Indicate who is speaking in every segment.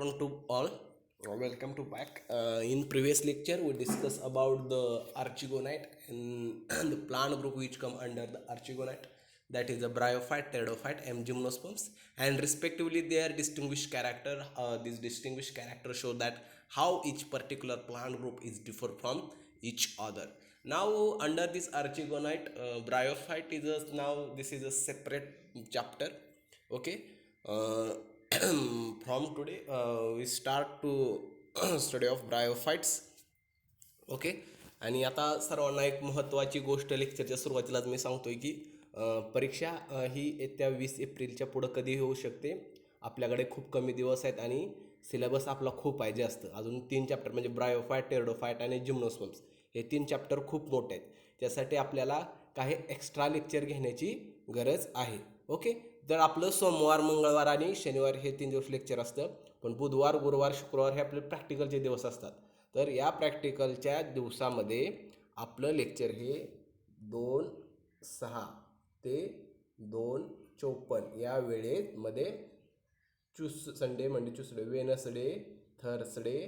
Speaker 1: afternoon to all. Welcome to back. In previous lecture, we discussed about the archigonite and the plant group which come under the archigonite. That is the bryophyte, pteridophyte, and gymnosperms, and respectively their distinguished character. These distinguished characters show that how each particular plant group is different from each other. Now, under this archigonite, bryophyte is now this is a separate chapter. Okay. Uh, from today we start to study of bryophytes. Okay. आणि आता सर्वांना एक महत्त्वाची गोष्ट लेक्चरच्या सुरुवातीलाच मी सांगतोय की परीक्षा ही येत्या 20 एप्रिलच्या पुढं कधी होऊ शकते. आपल्याकडे खूप कमी दिवस आहेत आणि सिलेबस आपला खूप आहे जास्त. अजून 3 चॅप्टर म्हणजे ब्रायोफाईट, टेरडोफाईट आणि जिम्नोस्पर्म्स हे 3 चॅप्टर खूप मोठे आहेत. त्यासाठी आपल्याला काही एक्स्ट्रा लेक्चर घेण्याची गरज आहे. ओके. तर आपलं सोमवार, मंगळवार आणि शनिवार हे 3 दिवस लेक्चर असतं. पण बुधवार, गुरुवार, शुक्रवार हे आपले प्रॅक्टिकलचे दिवस असतात. तर या प्रॅक्टिकलच्या दिवसामध्ये आपलं लेक्चर हे 2:06 ते 2:54 या वेळेमध्ये Sunday, Monday, Tuesday, Wednesday, Thursday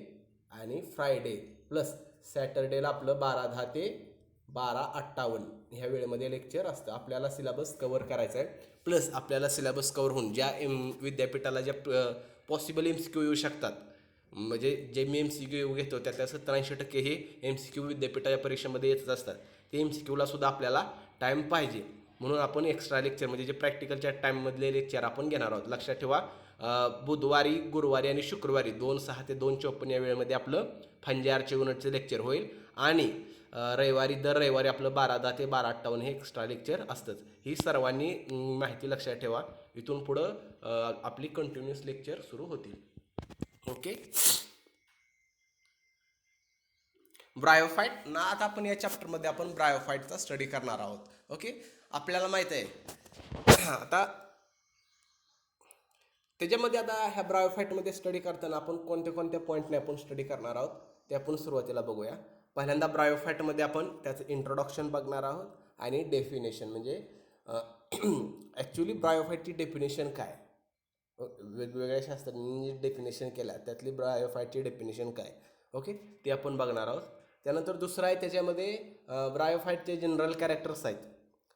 Speaker 1: आणि फ्रायडे प्लस सॅटर्डेला आपलं 12:10 ते 12:58 ह्या वेळेमध्ये लेक्चर असतं. आपल्याला सिलेबस कवर करायचा आहे. प्लस आपल्याला सिलेबस कवर होऊन ज्या विद्यापीठाला ज्या पॉसिबल MCQ येऊ शकतात, म्हणजे जे मी MCQ घेतो त्यातल्या 87% हे MCQ विद्यापीठाच्या परीक्षेमध्ये येतच असतात. ते MCQला सुद्धा आपल्याला टाईम पाहिजे, म्हणून आपण एक्स्ट्रा लेक्चर म्हणजे जे प्रॅक्टिकलच्या टाईममधले लेक्चर आपण घेणार आहोत. लक्षात ठेवा, बुधवारी, गुरुवारी आणि शुक्रवारी 2:06 ते 2:54 या वेळेमध्ये आपलं फंजे आर्चिगोनाइटचं लेक्चर होईल. आणि दर रविवारी आपलं 12:10 ते 12:58 हे एक्स्ट्रा लेक्चर असतंच. ही सर्वांनी माहिती लक्षात ठेवा. इथून पुढं आपली कंटिन्युअस लेक्चर सुरू होतील. ओके. ब्रायोफाईट ना, आता आपण या चॅप्टरमध्ये आपण ब्रायोफाईटचा स्टडी करणार आहोत. ओके. आपल्याला माहीत आहे आता त्याच्यामध्ये आता ह्या ब्रायोफाईटमध्ये स्टडी करताना आपण कोणत्या पॉईंटने आपण स्टडी करणार आहोत ते आपण सुरुवातीला बघूया. पहिल्यांदा ब्रायोफाईटमध्ये आपण त्याचं इंट्रोडक्शन बघणार आहोत आणि डेफिनेशन, म्हणजे ॲक्च्युली ब्रायोफाईटची डेफिनेशन काय, वेगवेगळ्या शास्त्रज्ञांनी डेफिनेशन केल्या त्यातली ब्रायोफाईटची डेफिनेशन काय. ओके, ते आपण बघणार आहोत. त्यानंतर दुसरं आहे त्याच्यामध्ये ब्रायोफाईटचे जनरल कॅरेक्टर्स आहेत.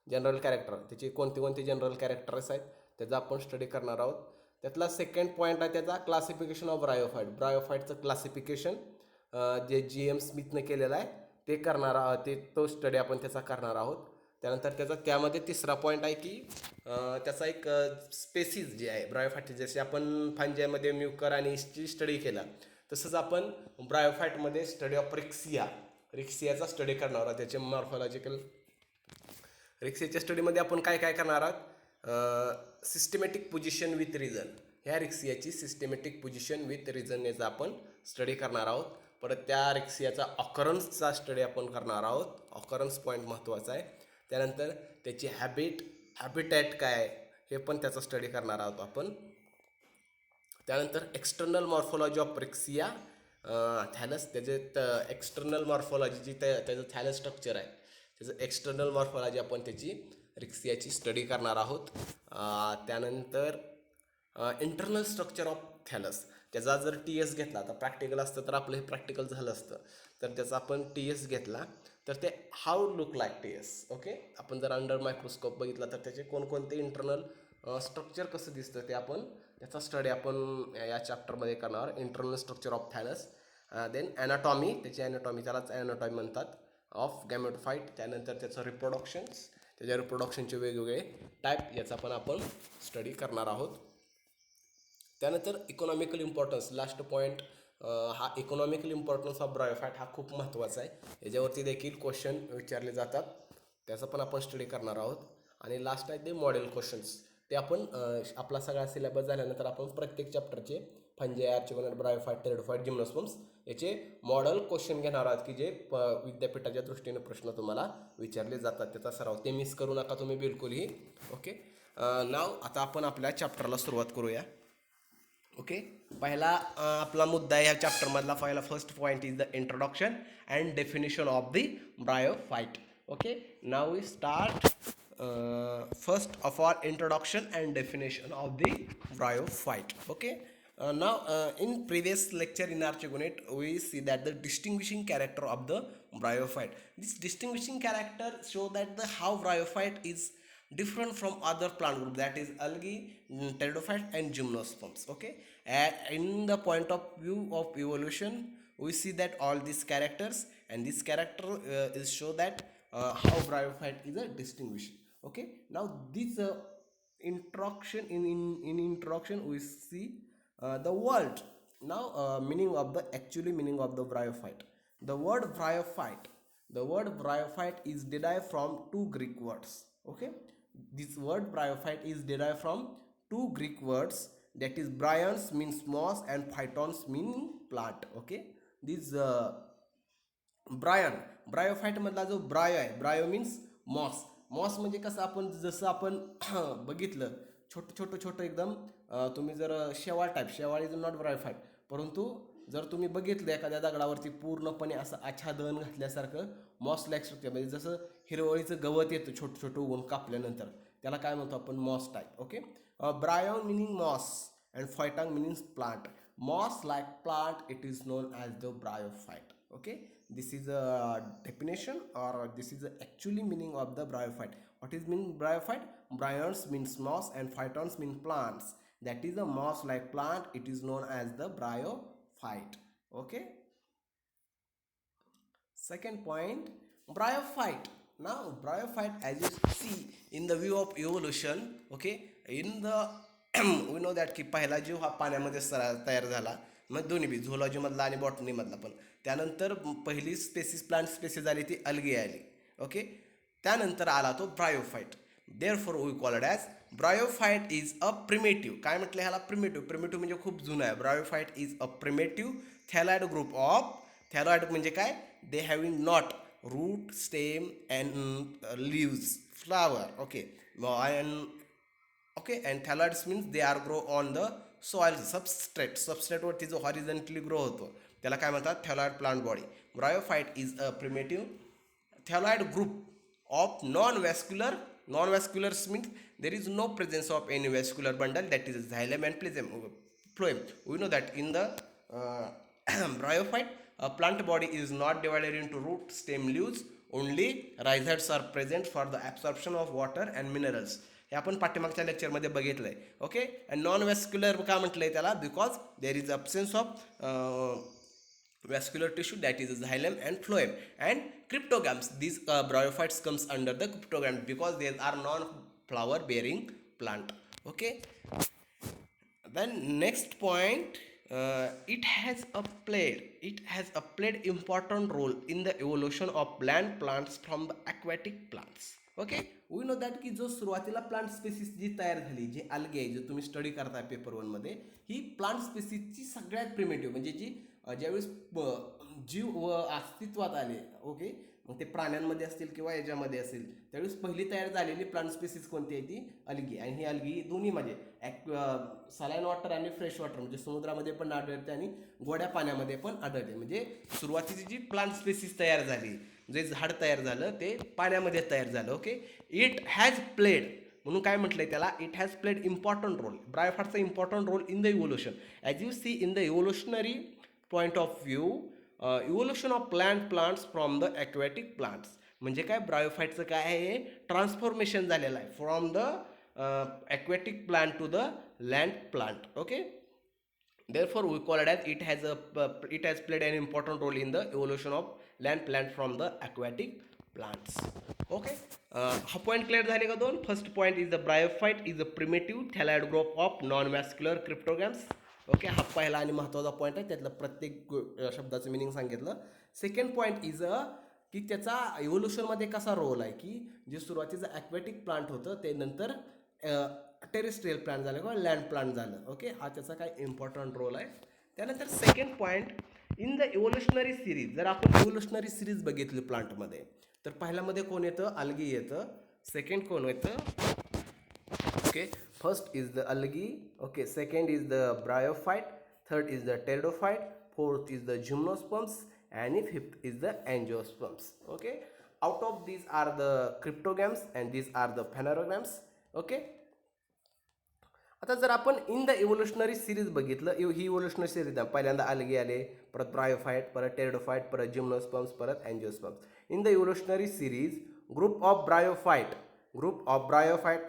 Speaker 1: जनरल कॅरेक्टर त्याचे कोणते जनरल कॅरेक्टर्स आहेत त्याचा आपण स्टडी करणार आहोत. त्यातला सेकंड पॉईंट आहे त्याचा क्लासिफिकेशन ऑफ ब्रायोफाईट. ब्रायोफाईटचं क्लासिफिकेशन जे GM स्मिथनं केलेलं आहे ते करणार आहोत, तो स्टडी आपण त्याचा करणार आहोत. त्यानंतर त्यामध्ये तिसरा पॉईंट आहे की त्याचा एक स्पेसिस जे आहे ब्रायोफाईटचे, जसे आपण फांज्यामध्ये म्युकर आणि इस्टची स्टडी केला तसंच आपण ब्रायोफाईटमध्ये स्टडी ऑफ रिक्सियाचा स्टडी करणार आहोत. त्याचे मॉर्फॉलॉजिकल रिक्सियाच्या स्टडीमध्ये आपण काय करणार आहोत, सिस्टमॅटिक पोझिशन विथ रिझन. ह्या रिक्सियाची सिस्टमॅटिक पोझिशन विथ रिझन याचा आपण स्टडी करणार आहोत. परत त्या रिक्सियाचा ऑकरन्सचा स्टडी आपण करणार आहोत. ऑकरन्स पॉईंट महत्त्वाचा आहे. त्यानंतर त्याची हॅबिटॅट काय हे पण त्याचा स्टडी करणार आहोत आपण. त्यानंतर एक्सटर्नल मॉर्फॉलॉजी ऑफ रिक्सिया, थॅलस, त्याचे एक्सटर्नल मॉर्फॉलॉजी जी त्याचं थॅलस स्ट्रक्चर आहे त्याचं एक्सटर्नल मॉर्फॉलॉजी आपण त्याची रिक्सियाची स्टडी करणार आहोत. त्यानंतर इंटरनल स्ट्रक्चर ऑफ थॅलस, त्याचा जर TS घेतला तर प्रॅक्टिकल असतं तर आपलं हे प्रॅक्टिकल झालं असतं, तर त्याचा आपण TS घेतला तर ते how look like TS. Okay, आपण जर अंडर मायक्रोस्कोप बघितला तर त्याचे कोणकोणते इंटरनल स्ट्रक्चर कसं दिसतं ते आपण त्याचा स्टडी आपण या चॅप्टरमध्ये करणार. Internal structure of thallus. Then anatomy, त्याची ॲनाटॉमी, त्यालाच ॲनाटॉमी म्हणतात, ऑफ गॅमेटोफाईट. त्यानंतर त्याचं रिप्रोडक्शन्स, त्याच्या रिप्रोडक्शनचे वेगवेगळे टाईप याचा पण आपण स्टडी करणार आहोत. त्यानंतर इकॉनॉमिकल इम्पॉर्टन्स, लास्ट पॉईंट हा इकॉनॉमिकल इम्पॉर्टन्स ऑफ ब्रायोफाईट हा खूप महत्त्वाचा आहे. याच्यावरती देखील क्वेश्चन विचारले जातात, त्याचा पण आपण स्टडी करणार आहोत. आणि लास्ट आहे ते मॉडेल क्वेश्चन्स, ते आपण आपला सगळा सिलेबस झाल्यानंतर आपण प्रत्येक चॅप्टरचे फंजे, आर्चिगोनाइट, ब्रायोफाईट, टेरडोफाईट, जिम्नोस्पर्म्स याचे मॉडेल क्वेश्चन घेणार आहात की जे विद्यापीठाच्या दृष्टीने प्रश्न तुम्हाला विचारले जातात. त्याचा सराव ते मिस करू नका तुम्ही बिलकुलही. ओके. नाव आता आपण आपल्या चॅप्टरला सुरुवात करूया. ओके. पहिला आपला मुद्दा आहे ह्या चॅप्टरमधला. First point is the introduction and definition of the bryophyte. Okay. Now we start. First of all, introduction and definition of the bryophyte. Okay, In previous lecture in Archigonate, we see that the distinguishing character of the bryophyte. This distinguishing character show that the how bryophyte is different from other plant group, that is algae, pteridophyte, and gymnosperms. Okay, and in the point of view of evolution, we see that all these characters, and this character is show that how bryophyte is a distinguishing. Okay, now this introduction in introduction we see the word now meaning of the actually meaning of the bryophyte. The word bryophyte is derived from two Greek words. Okay, this word bryophyte is derived from two Greek words, that is bryons means moss and phytons meaning plant. Okay, this ब्रायन bryophyte मधला जो ब्रायो आहे, ब्रायो means MOS. MOS म्हणजे कसं आपण जसं आपण बघितलं छोटं छोटं छोटं एकदम तुम्ही जर शेवाळ टाईप, शेवाळ इज नॉट ब्रायोफाईट, परंतु जर तुम्ही बघितलं एखाद्या दगडावरती पूर्णपणे असं आच्छादन घातल्यासारखं मॉस लाईक स्ट्रक्चर, म्हणजे जसं हिरवळीचं गवत येतं छोटं छोटं उगवून कापल्यानंतर, त्याला काय म्हणतो आपण, moss type. Okay, bryo meaning moss and phyton meaning plant. Moss like plant it is known as the bryophyte. Okay, this is a definition, or this is the actually meaning of the bryophyte. What is mean bryophyte? Bryons means moss and phytons mean plants. That is a moss like plant, it is known as the bryophyte. Okay, second point, bryophyte. Now bryophyte, as you see in the view of evolution, okay, in the we know that की पहिला जीव हा पाण्यामध्ये तयार झाला, मग दोन्ही बी झोलॉजी मधला आणि बॉटनी मधला पण. त्यानंतर पहिली स्पेसिस प्लांट स्पेसिस आली ती अल्गे आली. ओके, त्यानंतर आला तो bryophyte. Therefore we called as bryophyte is a primitive. काय म्हटलं ह्याला, प्रिमेटिव्ह. प्रिमेटिव्ह म्हणजे खूप जुनं आहे. Bryophyte is a primitive thalloid group of, thalloid म्हणजे काय, they having not root stem and leaves flower. Okay, and okay, and thalloids means they are grow on the soil substrate. सबस्ट्रेटवरती जो horizontally grow होतो त्याला काय म्हणतात, thalloid plant body. Bryophyte is a primitive thalloid group of non vasculars means there is no presence of any vascular bundle, that is xylem and phloem. We know that in the bryophyte, a plant body is not divided into root, stem, leaves. Only rhizoids are present for the absorption of water and minerals. हे आपण पाठीमागच्या लेक्चरमध्ये बघितलंय. Okay, and non वॅस्क्युलर का म्हटलंय त्याला, because there is absence of vascular tissue, that is xylem and phloem. And cryptogams, these bryophytes comes under the cryptogams because they are non flower bearing plant. Okay, then next point, it has played important role in the evolution of land plants from the aquatic plants. Okay, we know that की जो सुरुवातीला plant spaces जी तयार झाली, जी algae आहे, जो तुम्ही study करताय paper वनमध्ये, ही प्लांट स्पेसिसची सगळ्यात प्रिमेटिव्ह म्हणजे जी ज्यावेळेस जीव व अस्तित्वात आले. ओके, मग ते प्राण्यांमध्ये असतील किंवा याच्यामध्ये असेल, त्यावेळेस पहिली तयार झालेली प्लांट स्पेसिस कोणती आहे, ती अल्गी. आणि ही अल्गी दोन्हीमध्ये सलाईन वॉटर आणि फ्रेश वॉटर म्हणजे समुद्रामध्ये पण आढळते आणि गोड्या पाण्यामध्ये पण आढळते. म्हणजे सुरुवातीची जी प्लांट स्पेसिस तयार झाली, जे झाड तयार झालं ते पाण्यामध्ये तयार झालं. ओके, इट हॅज प्लेड, म्हणून काय म्हटलंय त्याला, it has played important role. ब्रायोफाईटचा important role in the evolution. As you see in the evolutionary point of view, evolution of plants from the aquatic plants. म्हणजे काय, ब्रायोफाईटचं काय आहे, ट्रान्सफॉर्मेशन झालेलं आहे from the aquatic plant to the land plant. Okay, therefore we call it as it has played an important role in the evolution of land plant from the aquatic plants. Okay, हा point clear झाले का दोन. First point is the bryophyte is a primitive thalloid group of non vascular cryptogams. Okay, हा पहिला आणि महत्त्वाचा point आहे, त्यातलं प्रत्येक शब्दाचं मिनिंग सांगितलं. सेकंड पॉईंट इज की त्याचा इव्होल्युशनमध्ये कसा रोल आहे, की जे सुरुवातीचं ॲक्वॅटिक प्लांट होतं ते नंतर टेरेस्ट्रियल प्लांट झालं किंवा लँड प्लांट झालं. ओके, हा त्याचा काय इम्पॉर्टंट रोल आहे. त्यानंतर second point, in the evolutionary series, जर आपण इव्होल्युशनरी सिरीज बघितली प्लांटमध्ये, तर पहिल्यामध्ये कोण येतं, अल्गी येतं. सेकंड कोण येतं, okay, first is the algae. Okay, second is the bryophyte, third is the pteridophyte, fourth is the gymnosperms, and fifth is the angiosperms. Okay, out of these are the cryptogams and these are the phanerogams. Okay, आता जर आपण in the evolutionary series बघितलं, ही evolutionary series आहे. पहिल्यांदा अलगी आले, परत bryophyte, परत pteridophyte, परत जिम्नोस्पर्म्स, परत angiosperms. In the evolutionary series group of bryophyte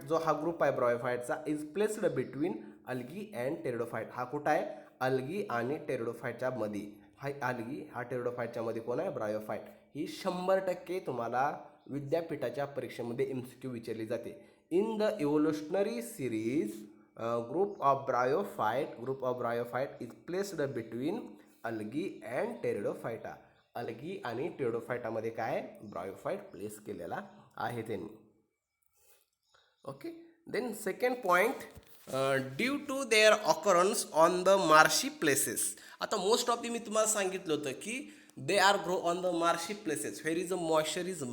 Speaker 1: जो हा ग्रुप आहे ब्रायोफाइटचा is placed between algae and pteridophyte. हा कुठं आहे? अलगी आणि टेरिडोफाइटच्या मध्ये. हा अलगी, हा टेरिडोफाइटच्या मध्ये कोण आहे? ब्रायोफाइट. ही 100% तुम्हाला विद्यापीठाच्या परीक्षेमध्ये MCQ विचारली जाते. In the evolutionary series group of bryophyte is placed between algae and pteridophyta. Algae आणि टेरिडोफाइटामध्ये काय ब्रायोफाइट प्लेस केलेला आहे त्यांनी. Okay, then second point, due to their occurrence on the marshy places. आता मोस्ट ऑफ दी मी तुम्हाला सांगितलं होतं की they are grow on the marshy places where is a moisture is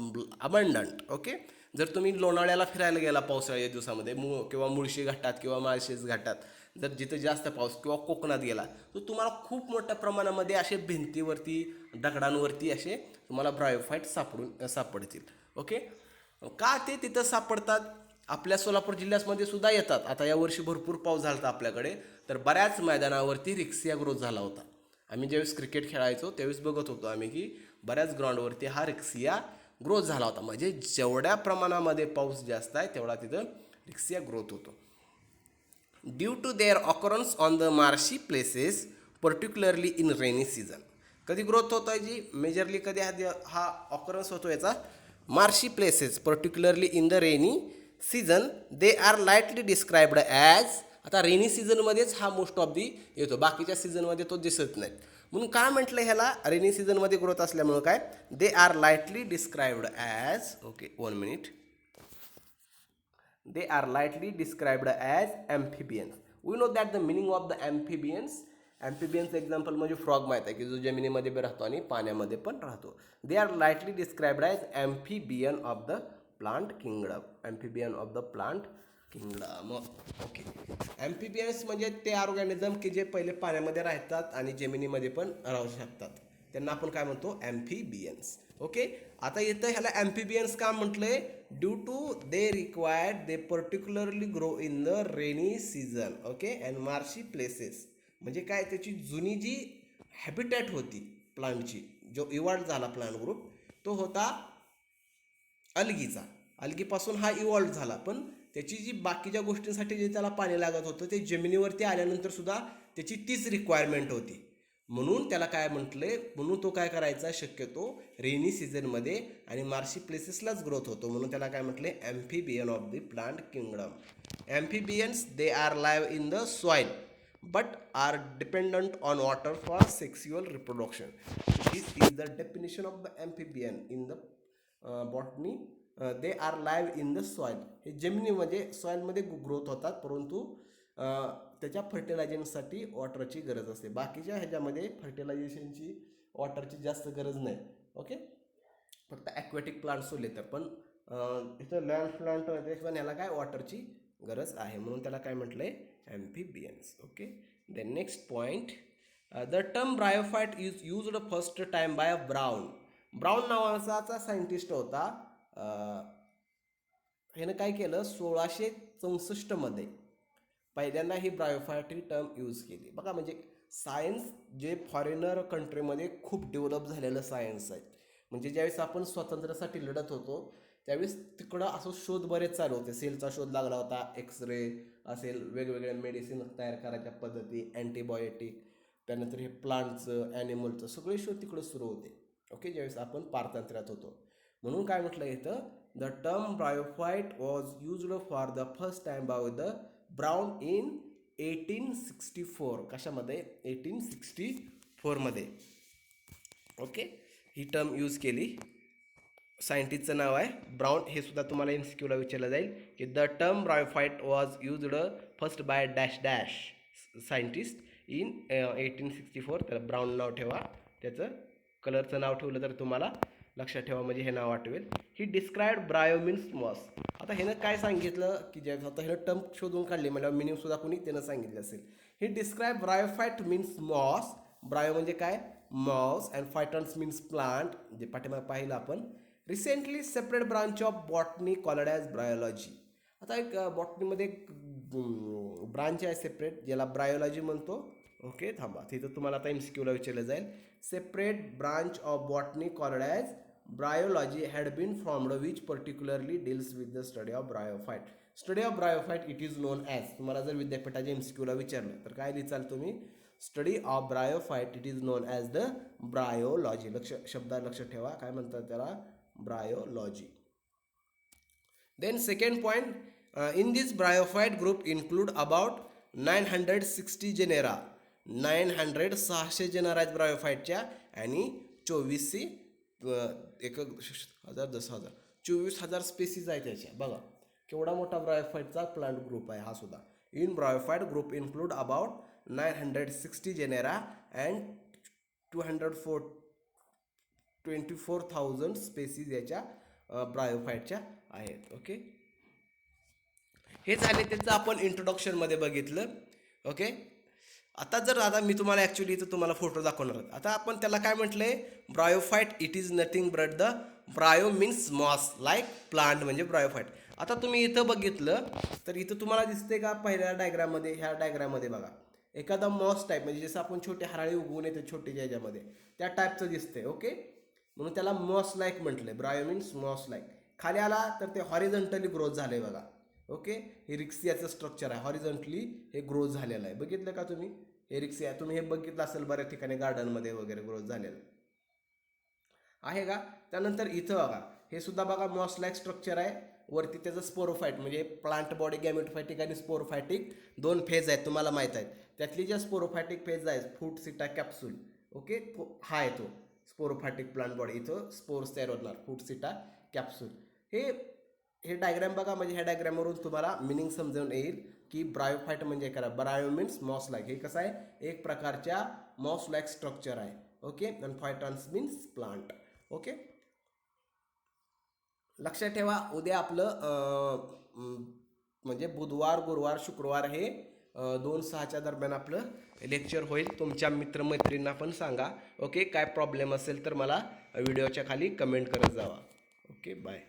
Speaker 1: abundant. Okay, जर तुम्ही लोणावळ्याला फिरायला गेला पावसाळ्याच्या दिवसामध्ये किंवा मुळशी घाटात किंवा माळशेज घाटात, जर जिथं जास्त पाऊस, किंवा कोकणात गेला तर तुम्हाला खूप मोठ्या प्रमाणामध्ये असे भिंतीवरती, दगडांवरती असे तुम्हाला ब्रायोफाइट सापडतील. ओके, का ते तिथं सापडतात? आपल्या सोलापूर जिल्ह्यामध्ये सुद्धा येतात. आता यावर्षी भरपूर पाऊस झाला होता आपल्याकडे, तर बऱ्याच मैदानावरती रिक्सिया ग्रोथ झाला होता. आम्ही ज्यावेळेस क्रिकेट खेळायचो त्यावेळेस बघत होतो आम्ही की बऱ्याच ग्राउंडवरती हा रिक्सिया ग्रोथ झाला होता. म्हणजे जेवढ्या प्रमाणामध्ये पाऊस जास्त आहे तेवढा तिथं रिक्सिया ग्रोथ होतो. Due to their occurrence on the marshy places particularly in rainy season. कधी ग्रोथ होतो आहे जी मेजरली कधी हा ऑकरन्स होतो याचा? Marshy places particularly in the rainy season. They are lightly described as. आता रेनी सीझनमध्येच हा मोस्ट ऑफ दी येतो, बाकीच्या सीझनमध्ये तो दिसत नाही. म्हणून काय म्हटलं ह्याला? रेनी सीझनमध्ये ग्रोथ असल्यामुळं काय, दे are lightly described as. Okay, 1 minute. They are lightly described as amphibians. We know that the meaning of the amphibians. Amphibians example म्हणजे फ्रॉग माहीत आहे की जो जमिनीमध्ये बी राहतो आणि पाण्यामध्ये पण राहतो. They are lightly described as amphibian of the plant kingdom. Amphibian of the plant kingdom. Okay, amphibians म्हणजे ते ऑर्गॅनिझम की जे पहिले पाण्यामध्ये राहतात आणि जमिनीमध्ये पण राहू शकतात, त्यांना आपण काय म्हणतो? ॲम्फिबियन्स. ओके, आता इथं ह्याला ॲम्फिबियन्स का म्हटलंय? Due to they required they particularly grow in the rainy season. Okay, and marshy places. म्हणजे काय, त्याची जुनी जी हॅबिटॅट होती प्लांटची, जो इव्हॉल्व झाला प्लांट ग्रुप, तो होता अलगीचा. अलगीपासून हा इव्हॉल्व झाला, पण त्याची जी बाकीच्या गोष्टींसाठी जे त्याला पाणी लागत होतं ते जमिनीवरती आल्यानंतर सुद्धा त्याची तीच रिक्वायरमेंट होती. म्हणून त्याला काय म्हटलंय, म्हणून तो काय करायचा शक्यतो रेनी सीझनमध्ये आणि मार्शी प्लेसेसलाच ग्रोथ होतो. म्हणून त्याला काय म्हटले? ॲम्फिबियन of the plant kingdom. Amphibians they are live in the soil but are dependent on water for sexual reproduction. This is the definition of the amphibian in the botany. They are live in the soil. हे जमिनीमध्ये सॉइलमध्ये growth होतात, परंतु त्याच्या फर्टिलायझेशनसाठी वॉटरची गरज असते. बाकीच्या ह्याच्यामध्ये फर्टिलायझेशनची वॉटरची जास्त गरज नाही. ओके, फक्त ॲक्वॅटिक प्लांट्स सोडले तर, पण इथं लँड प्लांट पण ह्याला काय वॉटरची गरज आहे, म्हणून त्याला काय म्हटलंय? Amphibians. Okay, then next point, the term bryophyte is used first time by Brown. Brown नावाचा सायंटिस्ट होता. ह्यानं काय केलं? 1664 मध्ये पहिल्यांदा ही ब्रायोफाइट ही टर्म यूज केली. बघा, म्हणजे सायन्स जे फॉरेनर कंट्रीमध्ये खूप डेव्हलप झालेलं सायन्स आहे. म्हणजे ज्यावेळेस आपण स्वातंत्र्यासाठी लढत होतो त्यावेळेस तिकडं असं शोध बरेच चालू होते. सेलचा शोध लागला होता, एक्सरे असेल, वेगवेगळ्या मेडिसिन तयार करायच्या पद्धती, अँटीबायोटिक, त्यानंतर हे प्लांटचं, ॲनिमलचं सगळे शोध तिकडं सुरू होते. ओके, ज्यावेळेस आपण पारतंत्र्यात होतो. म्हणून काय म्हटलं इथं? The term bryophyte was used for the first time by the brown in 1864. कशामध्ये? 1864 मध्ये. ओके, ही टर्म यूज केली. सायंटिस्टचं नाव आहे ब्राउन. हे सुद्धा तुम्हाला MCQला विचारलं जाईल की the term bryophyte was used first by dash dash scientist in 1864. तर ब्राउन नाव ठेवा. त्याचं कलरचं नाव ठेवलं तर तुम्हाला लक्षात ठेवा, म्हणजे हे नाव आठवेल. He described bryo means moss. आता ह्यानं काय सांगितलं की ज्यावेळेस आता ह्यानं टर्म शोधून काढली म्हणजे मिनिंग सुद्धा कोणी त्यानं सांगितलं असेल. ही डिस्क्राइब ब्रायोफाइट मीन्स मॉस. ब्रायो म्हणजे काय? मॉस. अँड फायटन्स मीन्स प्लांट, जे पाठीमागे पाहिलं आपण. Recently separate branch of botany called as bryology. आता एक बॉटनीमध्ये एक ब्रांच आहे सेपरेट, ज्याला ब्रायोलॉजी म्हणतो. ओके, थांबा, तिथं तुम्हाला आता MCQला विचारलं जाईल. Separate branch of botany called as bryology had been formed which particularly deals with the study of bryophyte. Study of bryophyte it is known as, तुम्हाला जर विद्यापीठाच्या MCQला विचारलं तर काय लिहिचाल तुम्ही? Study of bryophyte it is known as the bryology. लक्ष ठेवा, काय म्हणतात त्याला? Bryology. Then second point, in this bryophyte group include about 960 genera. 600 genera आहेत ब्रायोफाईटच्या आणि 24,000 स्पेसीज आहेत त्याच्या. बघा केवढा मोठा ब्रायोफाईटचा प्लांट ग्रुप आहे हा सुद्धा. In bryophyte group include about 960 genera and 24,000 species याच्या ब्रायोफाईटच्या आहेत. ओके, हे झाले त्याचं आपण इंट्रोडक्शनमध्ये बघितलं. ओके, आता मी तुम्हाला ॲक्च्युली इथं तुम्हाला फोटो दाखवणार आहे. आता आपण त्याला काय म्हटलंय? Bryophyte it is nothing but the bryo means moss like plant म्हणजे ब्रायोफाईट. आता तुम्ही इथं बघितलं तर इथं तुम्हाला दिसते का पहिल्या डायग्राममध्ये? ह्या डायग्राममध्ये बघा एखादा मॉस टाईप म्हणजे जसं आपण छोटे हराळी उगवून येते छोटे याच्यामध्ये त्या टाईपचं दिसते. ओके, म्हणून त्याला मॉस लाईक म्हटलंय. ब्रायो मीन्स मॉस लाईक. खाली आला तर ते हॉरिझॉन्टली ग्रोथ झाले बघा. ओके, हे रिक्सियाचं स्ट्रक्चर आहे, हॉरिझॉन्टली हे ग्रोथ झालेलं आहे. बघितलं का तुम्ही? हे रिक्सिया तुम्ही हे बघितलं असेल बऱ्याच ठिकाणी गार्डनमध्ये वगैरे ग्रोथ झालेलं आहे का? त्यानंतर इथं बघा हे सुद्धा बघा मॉस लाईक स्ट्रक्चर आहे. वरती त्याचं स्पोरोफाईट म्हणजे प्लांट बॉडी गॅमेटोफायटिक आणि स्पोरोफायटिक दोन फेज आहेत, तुम्हाला माहीत आहेत. त्यातली ज्या स्पोरोफायटिक फेज आहे फूट सिटा कॅप्सूल. ओके, हा आहे तो स्पोरोफायटिक प्लांट बॉडी. इथं स्पोर्स तयार होणार फूट सिटा कॅप्सूल. हे डायग्राम बघा, म्हणजे ह्या डायग्रामवरून तुम्हाला मिनिंग समजावून येईल की ब्रायोफाईट म्हणजे काय. ब्रायो मीन्स मॉस लाईक. हे कसं आहे? एक प्रकारच्या मॉस लाईक स्ट्रक्चर आहे. ओके, आणि फायटॉन्स मीन्स प्लांट. ओके, लक्षात ठेवा. उद्या आपलं म्हणजे बुधवार, गुरुवार, शुक्रवार हे 2-6च्या दरम्यान आपलं लेक्चर होईल. तुमच्या मित्रमैत्रिणींना पण सांगा. ओके, काय प्रॉब्लेम असेल तर मला व्हिडिओच्या खाली कमेंट करत जावा. Okay, bye.